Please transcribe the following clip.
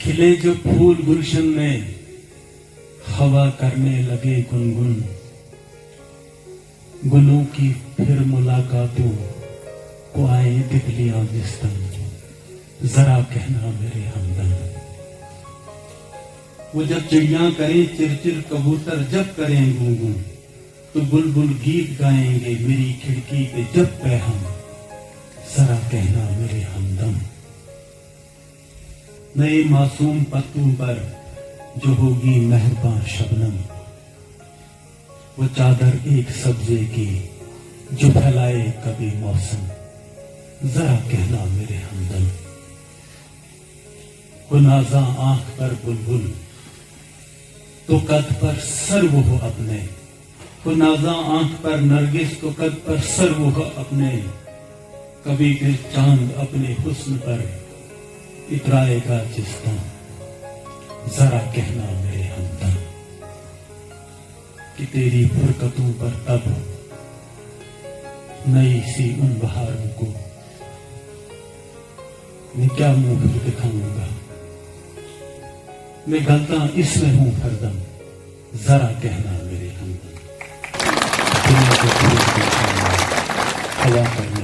کھلے جو پھول گلشن میں ہوا کرنے لگے گنگن، گلوں کی پھر ملاقاتوں کو آئیں تتلیاں بستن، ذرا کہنا میرے ہمدم۔ وہ جب چڑیاں کریں چرچر، کبوتر جب کریں گونگوں، تو بلبل گیت گائیں گے میری کھڑکی پہ جب پیہم، ذرا کہنا میرے ہمدم۔ نئے معصوم پتوں پر جو ہوگی مہرباں شبنم، وہ چادر ایک سبزے کی جو پھیلائے کبھی موسم، ذرا کہنا میرے ہمدم۔ وہ نازاں آنکھ پر بلبل تو قد پر سرو ہو اپنے، وہ نازاں آنکھ پر نرگس تو قد پر سرو ہو اپنے، کبھی پھر چاند اپنے حسن پر اترائے گا جس دم، ذرا کہنا میرے ہمدم۔ کہ تیری فرقتوں پر تب نئی سی ان بہاروں کو میں کیا منہ پھر دکھاؤں گا، میں گلتا اس میں ہوں ہر دم، ذرا کہنا میرے ہمدم۔ دنیا کے پھول کے سامنے ہوا کرنا